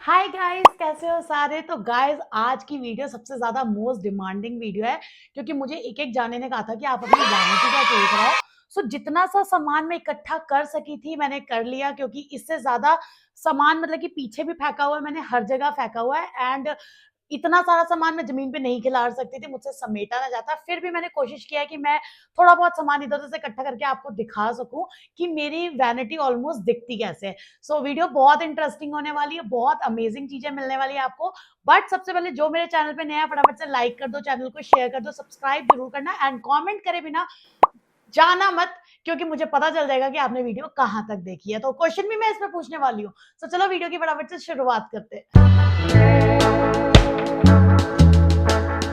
Hi guys, कैसे हो सारे। तो गाइस, आज की वीडियो सबसे ज्यादा मोस्ट डिमांडिंग वीडियो है, क्योंकि मुझे एक एक जाने ने कहा था कि आप अपनी वैनिटी का चेक कराओ। सो जितना सा सामान मैं इकट्ठा कर सकी थी मैंने कर लिया, क्योंकि इससे ज्यादा सामान मतलब कि पीछे भी फेंका हुआ है, मैंने हर जगह फेंका हुआ है। एंड इतना सारा सामान मैं जमीन पे नहीं खिलार सकती थी, मुझसे समेटा ना जाता। फिर भी मैंने कोशिश किया कि मैं थोड़ा बहुत सामान इधर उधर से इकट्ठा करके आपको दिखा सकूं कि मेरी वैनिटी ऑलमोस्ट दिखती कैसे है। सो वीडियो बहुत इंटरेस्टिंग होने वाली है, बहुत अमेजिंग चीजें मिलने वाली है आपको। बट सबसे पहले जो मेरे चैनल पे नया है, फटाफट से लाइक कर दो, चैनल को शेयर कर दो, सब्सक्राइब जरूर करना एंड कमेंट करे बिना जाना मत, क्योंकि मुझे पता चल जाएगा कि आपने वीडियो कहां तक देखी है। तो क्वेश्चन भी मैं इसमें पूछने वाली हूँ। तो चलो वीडियो की फटाफट से शुरुआत करते हैं।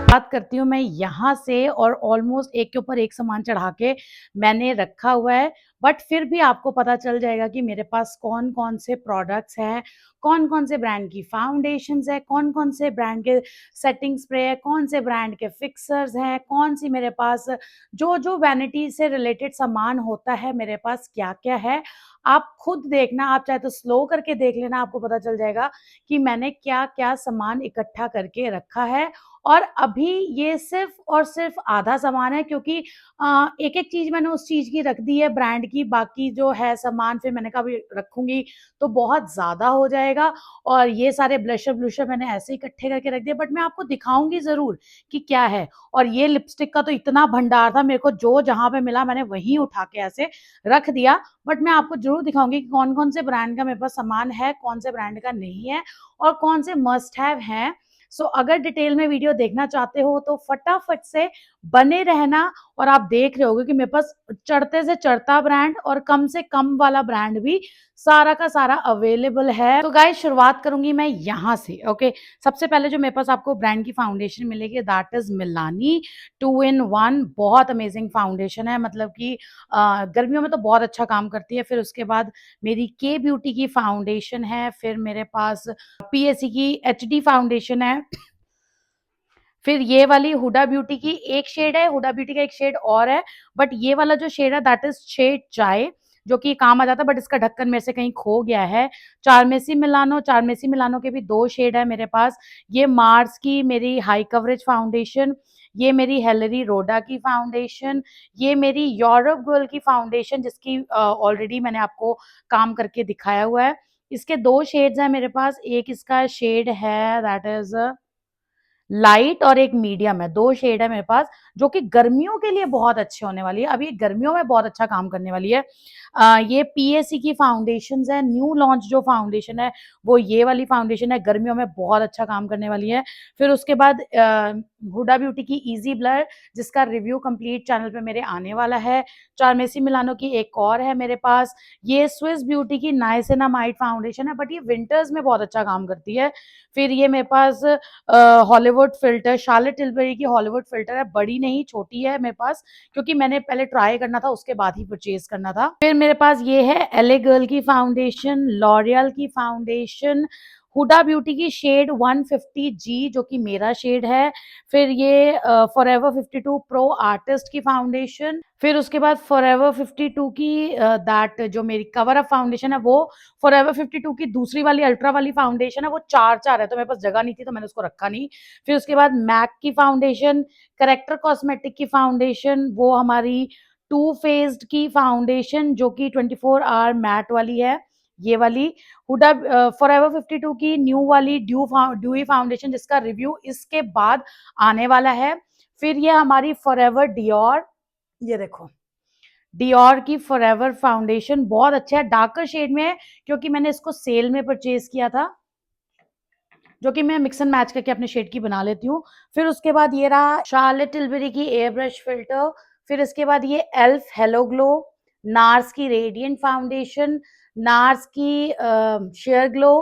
बात करती हूँ मैं यहाँ से, और ऑलमोस्ट एक के ऊपर एक सामान चढ़ा के मैंने रखा हुआ है। बट फिर भी आपको पता चल जाएगा कि मेरे पास कौन कौन से प्रोडक्ट्स हैं, कौन कौन से ब्रांड की फाउंडेशंस है, कौन कौन से ब्रांड के सेटिंग स्प्रे है, कौन से ब्रांड के फिक्सर्स हैं, कौन सी मेरे पास जो जो वैनिटी से रिलेटेड सामान होता है मेरे पास क्या क्या है। आप खुद देखना, आप चाहे तो स्लो करके देख लेना, आपको पता चल जाएगा कि मैंने क्या क्या सामान इकट्ठा करके रखा है। और अभी ये सिर्फ और सिर्फ आधा सामान है, क्योंकि एक एक चीज मैंने उस चीज की रख दी है ब्रांड की, बाकी जो है सामान फिर मैंने कहा भी रखूंगी तो बहुत ज्यादा हो जाएगा। और ये सारे ब्लशर ब्लूशर मैंने ऐसे इकट्ठे करके रख दिए, बट मैं आपको दिखाऊंगी जरूर कि क्या है। और ये लिपस्टिक का तो इतना भंडार था, मेरे को जो जहां पे मिला मैंने वहीं उठा के ऐसे रख दिया। बट मैं आपको जरूर दिखाऊंगी कि कौन कौन से ब्रांड का मेरे पास सामान है, कौन से ब्रांड का नहीं है, और कौन से मस्ट हैव हैं। सो अगर डिटेल में वीडियो देखना चाहते हो तो फटाफट से बने रहना। और आप देख रहे होगे कि मेरे पास चढ़ते से चढ़ता ब्रांड और कम से कम वाला ब्रांड भी सारा का सारा अवेलेबल है। तो गाइस, शुरुआत करूंगी मैं यहाँ से। ओके, सबसे पहले जो मेरे पास आपको ब्रांड की फाउंडेशन मिलेगी, दैट इज मिलानी 2 in 1। बहुत अमेजिंग फाउंडेशन है, मतलब कि गर्मियों में तो बहुत अच्छा काम करती है। फिर उसके बाद मेरी के ब्यूटी की फाउंडेशन है, फिर मेरे पास पीएससी की एचडी फाउंडेशन है, फिर ये वाली हुडा ब्यूटी की एक शेड है, हुडा ब्यूटी का एक शेड और है। बट ये वाला जो शेड है दैट इज शेड चाय, जो कि काम आ जाता है, बट इसका ढक्कन मेरे से कहीं खो गया है। चारमेसी मिलानो के भी 2 शेड है मेरे पास। ये मार्स की मेरी हाई कवरेज फाउंडेशन, ये मेरी हेलरी रोडा की फाउंडेशन, ये मेरी यूरोप गर्ल की फाउंडेशन, जिसकी ऑलरेडी मैंने आपको काम करके दिखाया हुआ है। इसके 2 शेड्स हैं मेरे पास। एक इसका शेड है दैट इज लाइट, और एक मीडियम है। 2 शेड है मेरे पास, जो कि गर्मियों के लिए बहुत अच्छे होने वाली है। अभी ये गर्मियों में बहुत अच्छा काम करने वाली है। ये पीएससी की फाउंडेशन है, न्यू लॉन्च जो फाउंडेशन है वो ये वाली फाउंडेशन है, गर्मियों में बहुत अच्छा काम करने वाली है। फिर उसके बाद हुडा ब्यूटी की इजी ब्लर, जिसका रिव्यू कंप्लीट चैनल पे मेरे आने वाला है। चारमेसी मिलानो की एक और है मेरे पास। ये स्विस ब्यूटी की नाइसिनामाइड फाउंडेशन है, बट ये विंटर्स में बहुत अच्छा काम करती है। फिर ये मेरे पास हॉलीवुड फिल्टर, शार्लेट टिल्बरी की हॉलीवुड फिल्टर है, बड़ी नहीं छोटी है मेरे पास, क्योंकि मैंने पहले ट्राई करना था उसके बाद ही परचेज करना था। फिर मेरे पास ये है एले गर्ल की फाउंडेशन, लॉरियल की फाउंडेशन, हुडा ब्यूटी की शेड 150G, जो कि मेरा शेड है। फिर ये फॉरएवर 52 प्रो आर्टिस्ट की फाउंडेशन। फिर उसके बाद फॉरएवर 52 की दैट जो मेरी कवर अप फाउंडेशन है, वो फॉरएवर 52 की दूसरी वाली अल्ट्रा वाली फाउंडेशन है, वो चार चार है, तो मेरे पास जगह नहीं थी तो मैंने उसको रखा नहीं। फिर उसके बाद मैक की फाउंडेशन, करेक्टर कॉस्मेटिक की फाउंडेशन, वो हमारी टू फेस्ड की फाउंडेशन जो कि 24 आवर मैट वाली है, ये वाली। हुडा फॉरएवर 52 की न्यू वाली ड्यूई फाउंडेशन, जिसका रिव्यू इसके बाद आने वाला है। फिर ये हमारी फॉरएवर डियोर, ये देखो डियोर की फॉरएवर फाउंडेशन, बहुत अच्छा है, डार्कर शेड में है, क्योंकि मैंने इसको सेल में परचेज किया था, जो कि मैं मिक्स एंड मैच करके अपने शेड की बना लेती हूँ। फिर उसके बाद ये रहा शार्लेट टिल्बरी की एयर ब्रश फिल्टर। फिर इसके बाद ये एल्फ हेलो ग्लो, नार्स की रेडियंट फाउंडेशन, नार्स की शेयर ग्लो,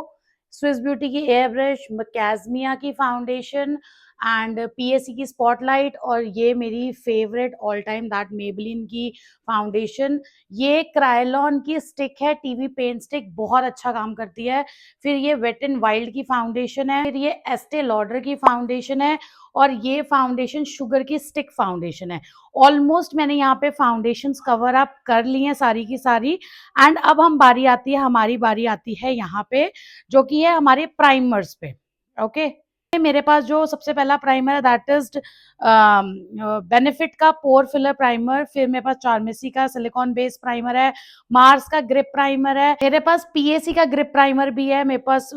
स्विस ब्यूटी की एयर ब्रश, कैजमिया की फाउंडेशन, एंड पीएसी की स्पॉटलाइट, और ये मेरी favourite all time that Maybelline की फाउंडेशन। ये क्रायलॉन की स्टिक है, टीवी पेन स्टिक, बहुत अच्छा काम करती है। फिर ये वेट एंड वाइल्ड की फाउंडेशन है, फिर ये एस्टे लॉडर की फाउंडेशन है, और ये फाउंडेशन शुगर की स्टिक फाउंडेशन है। ऑलमोस्ट मैंने यहाँ पे फाउंडेशंस कवर अप कर ली हैं सारी की सारी। एंड अब हमारी बारी आती है यहाँ पे, जो कि है हमारे प्राइमर्स पे। ओके, मेरे पास जो सबसे पहला प्राइमर है दैट इज बेनिफिट का पोर फिलर प्राइमर। फिर मेरे पास चार्मेसी का सिलिकॉन बेस्ड प्राइमर है, मार्स का ग्रिप प्राइमर है, मेरे पास पीएसी का ग्रिप प्राइमर भी है, मेरे पास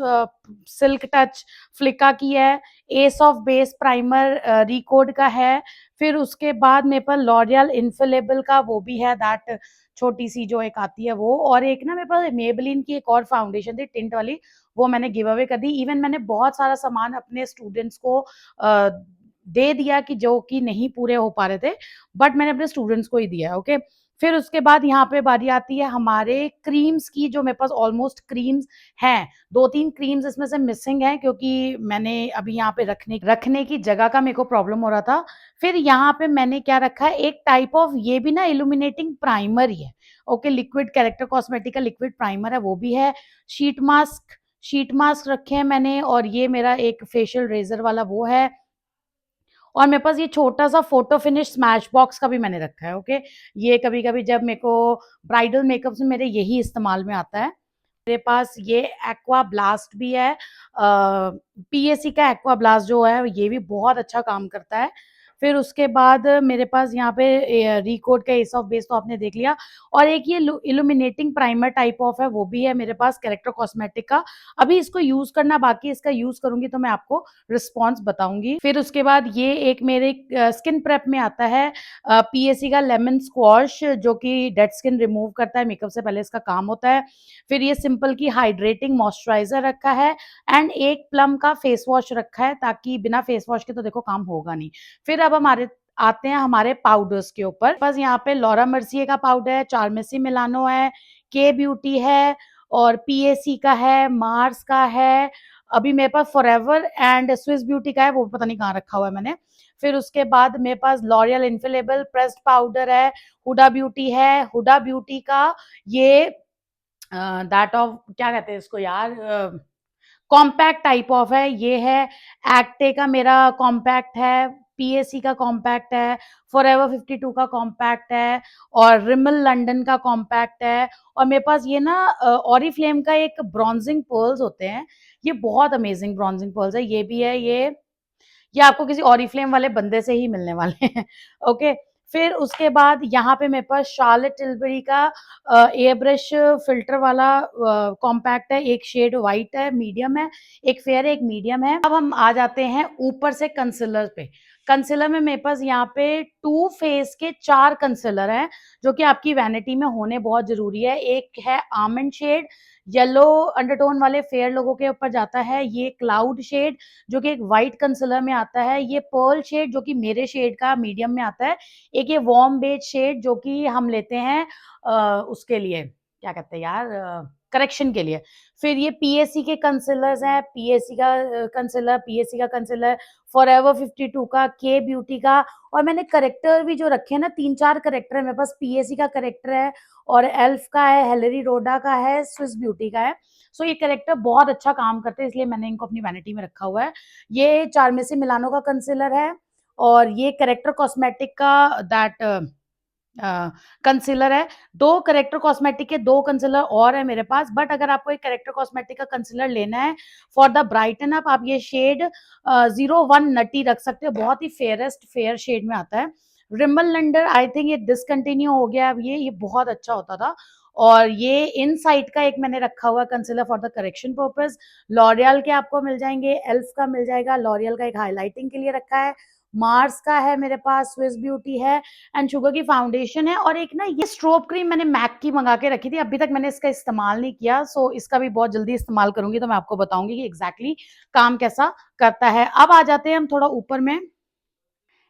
सिल्क टच फ्लिका की है, S of base primer Recode का है। फिर उसके बाद मेरे पास लॉरियल इन्फिलेबल का वो भी है, दैट छोटी सी जो एक आती है वो। और एक ना मेरे पास मेबलिन की एक और फाउंडेशन थी टिंट वाली, वो मैंने गिव अवे कर दी। इवन मैंने बहुत सारा सामान अपने स्टूडेंट्स को दे दिया कि जो कि नहीं पूरे हो पा रहे थे, बट मैंने अपने स्टूडेंट्स को ही दिया। ओके, फिर उसके बाद यहाँ पे बारी आती है हमारे क्रीम्स की, जो मेरे पास ऑलमोस्ट क्रीम्स हैं। 2-3 क्रीम्स इसमें से मिसिंग है, क्योंकि मैंने अभी यहाँ पे रखने की जगह का मेरे को प्रॉब्लम हो रहा था। फिर यहाँ पे मैंने क्या रखा है, एक टाइप ऑफ ये भी ना इल्यूमिनेटिंग प्राइमर ही है। ओके, लिक्विड कैरेक्टर कॉस्मेटिक का लिक्विड प्राइमर है, वो भी है। शीट मास्क रखे हैं मैंने, और ये मेरा एक फेशियल रेजर वाला वो है। और मेरे पास ये छोटा सा फोटो फिनिश स्मैश बॉक्स का भी मैंने रखा है। ओके, ये कभी कभी जब मेरे को ब्राइडल मेकअप में मेरे यही इस्तेमाल में आता है। मेरे पास ये एक्वा ब्लास्ट भी है, पीएसी का एक्वा ब्लास्ट जो है ये भी बहुत अच्छा काम करता है। फिर उसके बाद मेरे पास यहाँ पे रिकोड का एस ऑफ बेस तो आपने देख लिया, और एक ये इल्यूमिनेटिंग प्राइमर टाइप ऑफ है, वो भी है मेरे पास कैरेक्टर कॉस्मेटिक का। अभी इसको यूज करना बाकी, इसका यूज करूंगी तो मैं आपको रिस्पॉन्स बताऊंगी। फिर उसके बाद ये एक मेरे स्किन प्रेप में आता है पीएसी का लेमन स्क्वॉश, जो कि डेड स्किन रिमूव करता है, मेकअप से पहले इसका काम होता है। फिर ये सिंपल की हाइड्रेटिंग मॉइस्चराइजर रखा है, एंड एक प्लम का फेस वॉश रखा है, ताकि बिना फेस वॉश के तो देखो काम होगा नहीं। फिर अब हमारे आते हैं हमारे पाउडर्स के ऊपर। बस यहाँ पे लॉरा मर्सिए का पाउडर है, चार्मेसी मिलानो है, के ब्यूटी है, और पीएसी का है, मार्स का है। अभी मेरे पास फॉरएवर एंड स्विस ब्यूटी का है, वो पता नहीं कहाँ रखा हुआ है मैंने। फिर उसके बाद मेरे पास लॉरियल इन्फिलेबल प्रेस्ड पाउडर है, हुडा ब्यूटी है, हुडा ब्यूटी का ये दैट ऑफ क्या कहते हैं इसको यार, कॉम्पैक्ट टाइप ऑफ है ये है। एक्टे का मेरा कॉम्पैक्ट है, पीएसी का कॉम्पैक्ट है, फॉरएवर 52 का कॉम्पैक्ट है, और रिमल लंदन का कॉम्पैक्ट है। और मेरे पास ये ना ऑरिफ्लेम का एक ब्रॉन्जिंग पर्ल्स होते हैं, ये बहुत अमेजिंग ब्रॉन्जिंग पर्ल्स है, ये भी है। ये आपको किसी ऑरिफ्लेम वाले बंदे से ही मिलने वाले हैं। ओके, फिर उसके बाद यहाँ पे मेरे पास शार्लेट टिल्बरी का एयर ब्रश फिल्टर वाला कॉम्पैक्ट है, एक शेड व्हाइट है, मीडियम है, एक फेयर है, एक मीडियम है। अब हम आ जाते हैं ऊपर से कंसीलर पे। कंसीलर में मेरे पास यहाँ पे टू फेस के 4 कंसीलर हैं, जो कि आपकी वैनिटी में होने बहुत जरूरी है। एक है आमंड शेड, येलो अंडरटोन वाले फेयर लोगों के ऊपर जाता है। ये क्लाउड शेड, जो कि एक वाइट कंसीलर में आता है। ये पर्ल शेड, जो कि मेरे शेड का मीडियम में आता है। एक ये वार्म बेज शेड, जो कि हम लेते हैं उसके लिए क्या कहते हैं यार, करेक्शन के लिए। फिर ये पीएसी के कंसीलर्स हैं, पीएसी का कंसीलर, पीएसी का कंसीलर, फॉरएवर 52 का, के ब्यूटी का। और मैंने करेक्टर भी जो रखे हैं ना, 3-4 करेक्टर है मेरे पास। पीएसी का करेक्टर है, और एल्फ का है, हेलेरी रोडा का है, स्विस ब्यूटी का है। सो ये करेक्टर बहुत अच्छा काम करते हैं, इसलिए मैंने इनको अपनी वैनिटी में रखा हुआ है। ये चार्मेसी मिलानो का कंसीलर है, और ये करेक्टर कॉस्मेटिक का दैट कंसीलर है। 2 करेक्टर कॉस्मेटिक के 2 कंसीलर और है मेरे पास, बट अगर आपको एक करेक्टर कॉस्मेटिक का कंसीलर लेना है फॉर द ब्राइटन अप, आप ये शेड 01 नटी रख सकते हो, बहुत ही फेयरेस्ट फेयर शेड में आता है। रिमल लंडर आई थिंक ये डिसकंटिन्यू हो गया अब, ये बहुत अच्छा होता था। और ये इन साइड का एक मैंने रखा हुआ concealer for the correction purpose. L'Oréal के आपको मिल जाएंगे, एल्फ का मिल जाएगा, लॉरियल का एक हाईलाइटिंग के लिए रखा है, मार्स का है मेरे पास, स्विस ब्यूटी है, एंड शुगर की फाउंडेशन है। और एक ना ये स्ट्रोब क्रीम मैंने मैक की मंगा के रखी थी, अभी तक मैंने इसका इस्तेमाल नहीं किया, सो इसका भी बहुत जल्दी इस्तेमाल करूंगी, तो मैं आपको बताऊंगी कि एग्जैक्टली काम कैसा करता है। अब आ जाते हैं हम थोड़ा ऊपर में।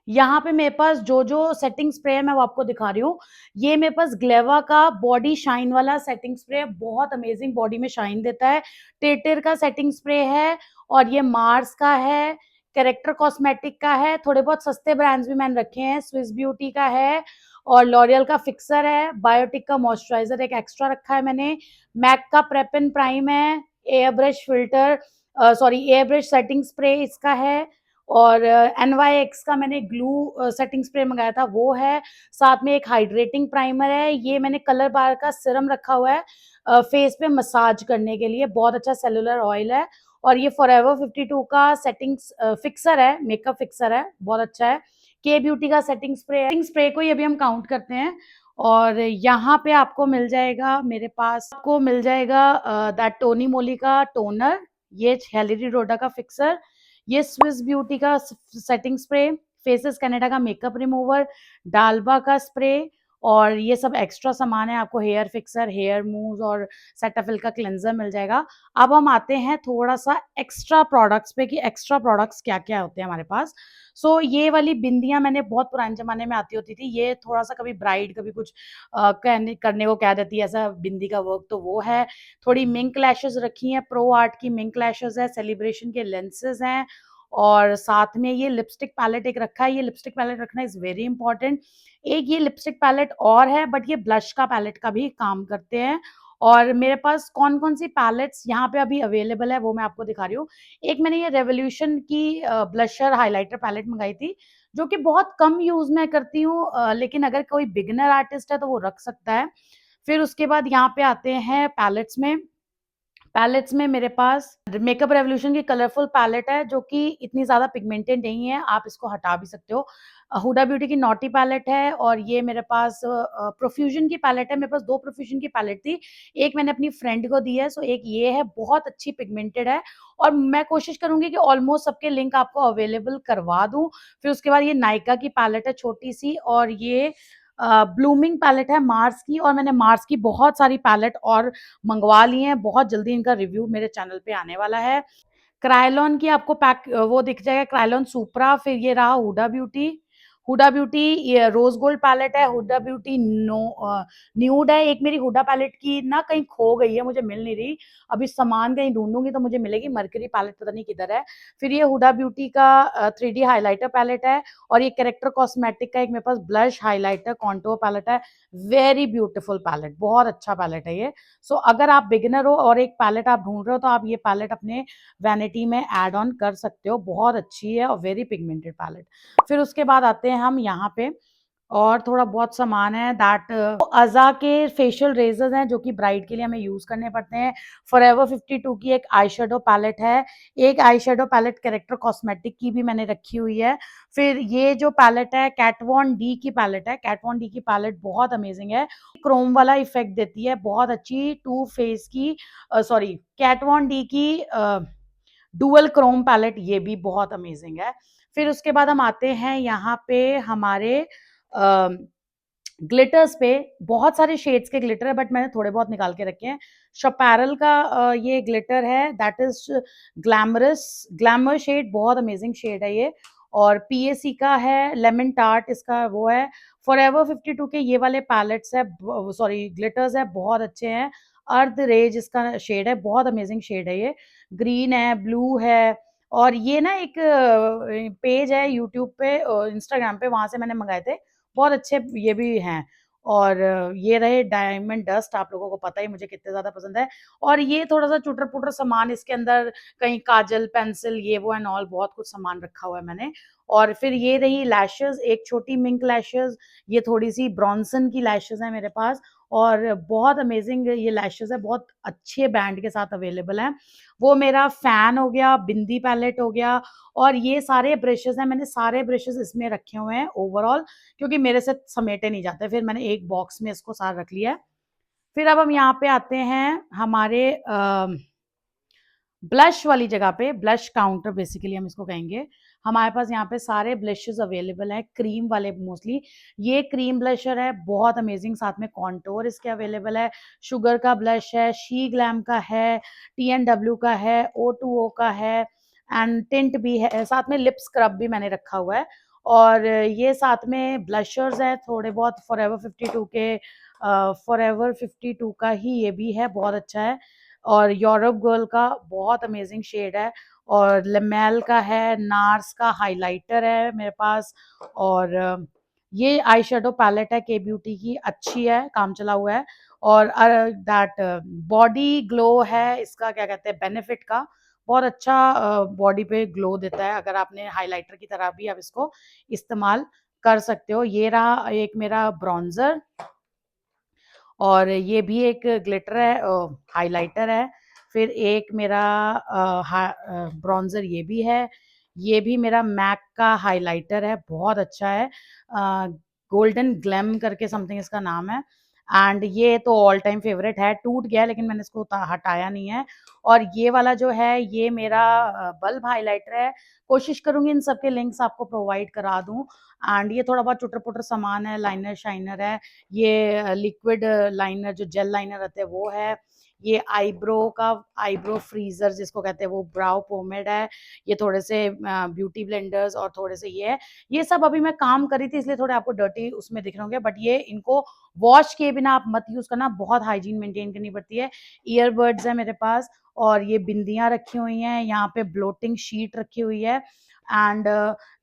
यहाँ पे मेरे पास जो जो सेटिंग स्प्रे है मैं वो आपको दिखा रही हूँ। ये मेरे पास ग्लेवा का बॉडी शाइन वाला सेटिंग स्प्रे है, बहुत अमेजिंग बॉडी में शाइन देता है। टेटर का सेटिंग स्प्रे है, और ये मार्स का है, कैरेक्टर कॉस्मेटिक का है, थोड़े बहुत सस्ते ब्रांड्स भी मैंने रखे हैं, स्विस ब्यूटी का है और लॉरियल का फिक्सर है, बायोटिक का मॉइस्चराइजर एक एक्स्ट्रा रखा है मैंने, मैक का प्रेप एंड प्राइम है, air brush filter sorry air brush setting spray इसका है और NYX का मैंने ग्लू सेटिंग स्प्रे मंगाया था वो है, साथ में एक हाइड्रेटिंग प्राइमर है, ये मैंने कलर बार का सिरम रखा हुआ है फेस पे मसाज करने के लिए, बहुत अच्छा सेलुलर ऑयल है और ये फॉरएवर 52 का सेटिंग फिक्सर है, मेकअप फिक्सर है, बहुत अच्छा है। के ब्यूटी का सेटिंग स्प्रे है, सेटिंग स्प्रे को ही अभी हम काउंट करते हैं और यहाँ पे आपको मिल जाएगा, मेरे पास आपको मिल जाएगा दैट टोनी मोली का टोनर, ये हेलेरी डोडा का फिक्सर, ये स्विस ब्यूटी का सेटिंग स्प्रे, फेसेस कनाडा का मेकअप रिमूवर, डालबा का स्प्रे और ये सब एक्स्ट्रा सामान है, आपको हेयर फिक्सर, हेयर मूव और सेटाफिल का क्लेंजर मिल जाएगा। अब हम आते हैं थोड़ा सा एक्स्ट्रा प्रोडक्ट्स पे कि एक्स्ट्रा प्रोडक्ट्स क्या क्या होते हैं हमारे पास। सो ये वाली बिंदियां मैंने बहुत पुराने जमाने में आती होती थी, ये थोड़ा सा कभी ब्राइड कभी कुछ कहने करने को कह देती है ऐसा बिंदी का वर्क, तो वो है। थोड़ी मिंक लैशेस रखी हैं, प्रो आर्ट की मिंक लैशेस है, सेलिब्रेशन के लेंसेज हैं और साथ में ये लिपस्टिक पैलेट एक रखा है, ये लिपस्टिक पैलेट रखना इज वेरी इंपॉर्टेंट। एक ये लिपस्टिक पैलेट और है बट ये ब्लश का पैलेट का भी काम करते हैं और मेरे पास कौन कौन सी पैलेट्स यहाँ पे अभी अवेलेबल है वो मैं आपको दिखा रही हूँ। एक मैंने ये रेवोल्यूशन की ब्लशर हाइलाइटर पैलेट मंगाई थी जो कि बहुत कम यूज मैं करती हूँ, लेकिन अगर कोई बिगिनर आर्टिस्ट है तो वो रख सकता है। फिर उसके बाद यहाँ पे आते हैं पैलेट्स में। पैलेट्स में मेरे पास मेकअप रेवोल्यूशन की कलरफुल पैलेट है जो कि इतनी ज़्यादा पिगमेंटेड नहीं है, आप इसको हटा भी सकते हो। हुडा ब्यूटी की नॉटी पैलेट है और ये मेरे पास प्रोफ्यूजन की पैलेट है, मेरे पास 2 प्रोफ्यूजन की पैलेट थी, एक मैंने अपनी फ्रेंड को दी है, सो एक ये है, बहुत अच्छी पिगमेंटेड है और मैं कोशिश करूँगी कि ऑलमोस्ट सबके लिंक आपको अवेलेबल करवा दूँ। फिर उसके बाद ये नायका की पैलेट है छोटी-सी और ये ब्लूमिंग पैलेट है मार्स की और मैंने मार्स की बहुत सारी पैलेट और मंगवा ली हैं, बहुत जल्दी इनका रिव्यू मेरे चैनल पे आने वाला है। क्रायलॉन की आपको पैक वो दिख जाएगा, क्रायलॉन सुप्रा, फिर ये रहा हुडा ब्यूटी। हुडा ब्यूटी ये रोज गोल्ड पैलेट है, हुडा ब्यूटी न्यूड है। एक मेरी हुडा पैलेट की ना कहीं खो गई है, मुझे मिल नहीं रही, अभी सामान कहीं ढूंढूंगी तो मुझे मिलेगी, मरकरी पैलेट पता नहीं किधर है। फिर ये हुडा ब्यूटी का 3D हाइलाइटर पैलेट है और ये कैरेक्टर कॉस्मेटिक का एक मेरे पास ब्लश हाइलाइटर कॉन्टोर पैलेट है, वेरी ब्यूटीफुल पैलेट, बहुत अच्छा पैलेट है ये। सो अगर आप बिगिनर हो और एक पैलेट आप ढूंढ रहे हो तो आप ये पैलेट अपने वैनिटी में ऐड ऑन कर सकते हो, बहुत अच्छी है और वेरी पिगमेंटेड पैलेट। फिर उसके बाद आते हैं हम यहाँ पे और थोड़ा बहुत सामान है दैट अज़ा के फेशियल रेजर्स हैं जो कि ब्राइड के लिए हमें यूज करने पड़ते हैं। फॉरएवर 52 की एक आई शेडो पैलेट है, एक eye shadow palette Character cosmetic की भी मैंने रखी हुई है। फिर ये जो पैलेट है कैट वॉन डी की पैलेट है, कैट वॉन डी की पैलेट बहुत अमेजिंग है, क्रोम वाला इफेक्ट देती है, बहुत अच्छी टू फेस की सॉरी कैट वॉन डी की डुअल क्रोम पैलेट, ये भी बहुत अमेजिंग है। फिर उसके बाद हम आते हैं यहाँ पे हमारे ग्लिटर्स पे, बहुत सारे शेड्स के ग्लिटर है बट मैंने थोड़े बहुत निकाल के रखे हैं। शपैरल का ये ग्लिटर है दैट इज ग्लैमर शेड, बहुत अमेजिंग शेड है ये। और पीएसी का है लेमन टार्ट, इसका वो है। फॉरएवर 52 के ये वाले पैलेट्स है सॉरी ग्लिटर्स है, बहुत अच्छे हैं। अर्थ रेज इसका शेड है, बहुत अमेजिंग शेड है ये, ग्रीन है, ब्लू है। और ये ना एक पेज है यूट्यूब पे, इंस्टाग्राम पे, वहां से मैंने मंगाए थे, बहुत अच्छे ये भी हैं। और ये रहे डायमंड डस्ट, आप लोगों को पता ही मुझे कितने ज़्यादा पसंद है। और ये थोड़ा-सा चुटर-पुटर सामान इसके अंदर, कहीं काजल, पेंसिल, ये वो एंड ऑल, बहुत कुछ सामान रखा हुआ है मैंने। और फिर ये रही लैशेज़, एक छोटी मिंक लैशेज़, ये थोड़ी-सी ब्रॉन्सन की लैशेज़ हैं मेरे पास और बहुत अमेजिंग ये लैशेज़ है, बहुत अच्छे बैंड के साथ अवेलेबल हैं। वो मेरा फैन हो गया, बिंदी पैलेट हो गया और ये सारे ब्रशेज़ हैं, मैंने सारे ब्रशेज़ इसमें रखे हुए हैं ओवरऑल, क्योंकि मेरे से समेटे नहीं जाते, फिर मैंने एक बॉक्स में इसको सारा रख लिया है। फिर अब हम यहाँ पे आते हैं हमारे ब्लश वाली जगह पे, ब्लश काउंटर बेसिकली हम इसको कहेंगे। हमारे पास यहाँ पे सारे ब्लशेस अवेलेबल हैं, क्रीम वाले मोस्टली। ये क्रीम ब्लशर है, बहुत अमेजिंग, साथ में कॉन्टोर इसके अवेलेबल है, शुगर का ब्लश है, शी ग्लैम का है, TNW का है, O2O का है एंड टिंट भी है, साथ में लिप स्क्रब भी मैंने रखा हुआ है। और ये साथ में ब्लशर्स है थोड़े बहुत, फॉरएवर 52 के, फॉरएवर 52 का ही ये भी है, बहुत अच्छा है। और यूरोप गर्ल का बहुत अमेजिंग शेड है, और लेमेल का है, नार्स का हाइलाइटर है मेरे पास, और ये आई शेडो पैलेट है के ब्यूटी की, अच्छी है, काम चला हुआ है। और दैट बॉडी ग्लो है इसका, क्या कहते हैं, बेनिफिट का, बहुत अच्छा बॉडी पे ग्लो देता है। अगर आपने हाइलाइटर की तरह भी आप इसको इस्तेमाल कर सकते हो। ये रहा एक मेरा ब्रॉन्जर, और ये भी एक ग्लिटर है, हाइलाइटर है। फिर एक मेरा ब्रॉन्जर ये भी है। ये भी मेरा मैक का हाइलाइटर है, बहुत अच्छा है, गोल्डन ग्लैम करके समथिंग इसका नाम है। एंड ये तो ऑल टाइम फेवरेट है, टूट गया लेकिन मैंने इसको हटाया नहीं है। और ये वाला जो है ये मेरा बल्ब हाइलाइटर है। कोशिश करूंगी इन सबके लिंक्स आपको प्रोवाइड करा दूं। एंड ये थोड़ा बहुत चुटर पुटर सामान है, लाइनर शाइनर है, ये लिक्विड लाइनर जो जेल लाइनर रहते हैं वो है, ये आईब्रो का आईब्रो फ्रीजर जिसको कहते हैं वो ब्राउ पोमेड है, ये थोड़े से ब्यूटी ब्लेंडर्स और थोड़े से ये है। ये सब अभी मैं काम करी थी इसलिए थोड़े आपको डर्टी उसमें दिख रहे होंगे, बट ये इनको वॉश किए बिना आप मत यूज करना, बहुत हाइजीन मेंटेन करनी पड़ती है। ईयरबड्स है मेरे पास, और ये बिंदियां रखी हुई हैं, यहाँ पे ब्लोटिंग शीट रखी हुई है। एंड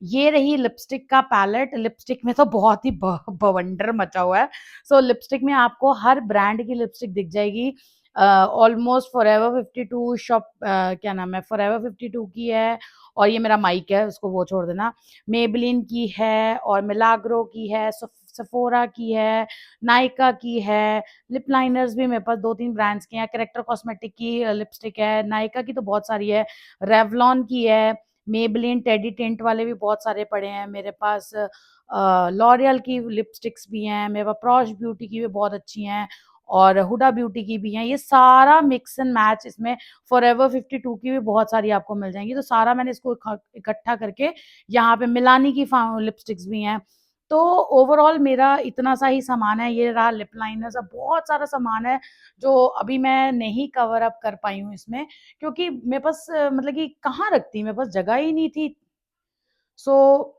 ये रही लिपस्टिक का पैलेट। लिपस्टिक में तो बहुत ही बवंडर मचा हुआ है। सो लिपस्टिक में आपको हर ब्रांड की लिपस्टिक दिख जाएगी। ऑलमोस्ट फॉरएवर 52 शॉप, क्या नाम है, फॉरएवर 52 की है, और ये मेरा माइक है उसको वो छोड़ देना, मेबलिन की है, और मिलाग्रो की है, सफोरा की है, नायका की है। लिप लाइनर्स भी मेरे पास दो तीन ब्रांड्स के हैं, करेक्टर कॉस्मेटिक की लिपस्टिक है, नायका की तो बहुत सारी है, रेवलॉन की है, मेबलिन टेडी टेंट वाले भी बहुत सारे पड़े हैं मेरे पास, लॉरियल की लिपस्टिक्स भी हैं मेरे पास, प्रॉश ब्यूटी की भी बहुत अच्छी हैं, और हुडा ब्यूटी की भी हैं। ये सारा मिक्स एंड मैच इसमें, फॉरएवर 52 की भी बहुत सारी आपको मिल जाएंगी। तो सारा मैंने इसको इकट्ठा करके, यहाँ पे मिलानी की लिपस्टिक्स भी हैं। तो ओवरऑल मेरा इतना सा ही सामान है। ये रहा लिप लाइनर, सब बहुत सारा सामान है जो अभी मैं नहीं कवर अप कर पाई हूँ इसमें, क्योंकि मेरे पास मतलब कि कहाँ रखती, मेरे पास जगह ही नहीं थी। सो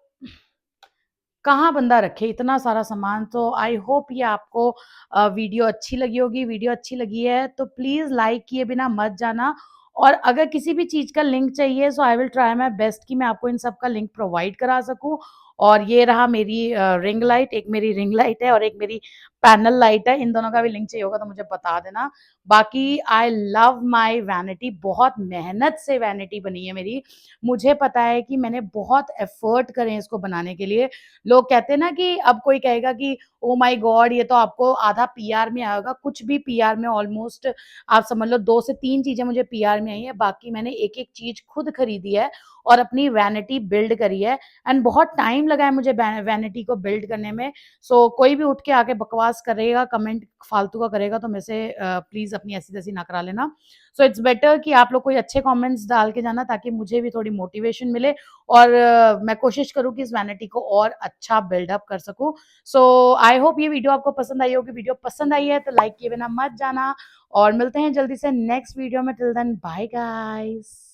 कहाँ बंदा रखे इतना सारा सामान। तो आई होप ये आपको वीडियो अच्छी लगी होगी। वीडियो अच्छी लगी है तो प्लीज लाइक किए बिना मत जाना, और अगर किसी भी चीज का लिंक चाहिए so I will try my best कि मैं आपको इन सब का लिंक प्रोवाइड करा सकूं। और ये रहा मेरी रिंग लाइट, एक मेरी रिंग लाइट है और एक मेरी पैनल लाइट है, इन दोनों का भी लिंक चाहिए होगा तो मुझे बता देना। बाकी आई लव माई वैनिटी, बहुत मेहनत से वैनिटी बनी है मेरी। मुझे पता है कि मैंने बहुत एफर्ट करे इसको बनाने के लिए। लोग कहते हैं ना कि अब कोई कहेगा कि ओ माय गॉड ये तो आपको आधा पीआर में आएगा, कुछ भी पीआर में ऑलमोस्ट आप समझ लो 2 से 3 चीजें मुझे पीआर में आई है, बाकी मैंने एक एक चीज खुद खरीदी है और अपनी वैनिटी बिल्ड करी है। एंड बहुत टाइम लगा है मुझे वैनिटी को बिल्ड करने में। सो कोई भी उठ के आके बकवास करेगा, कमेंट फालतू का करेगा तो मेरे से प्लीज अपनी ऐसी तैसी ना करा लेना। सो इट्स बेटर कि आप लोग कोई अच्छे कमेंट्स डाल के जाना ताकि मुझे भी थोड़ी मोटिवेशन मिले, और मैं कोशिश करूँ कि इस वैनिटी को और अच्छा बिल्डअप कर सकूँ। सो आई होप ये वीडियो आपको पसंद आई होगी। वीडियो पसंद आई है तो लाइक किए बिना मत जाना, और मिलते हैं जल्दी से नेक्स्ट वीडियो में। Till then bye guys.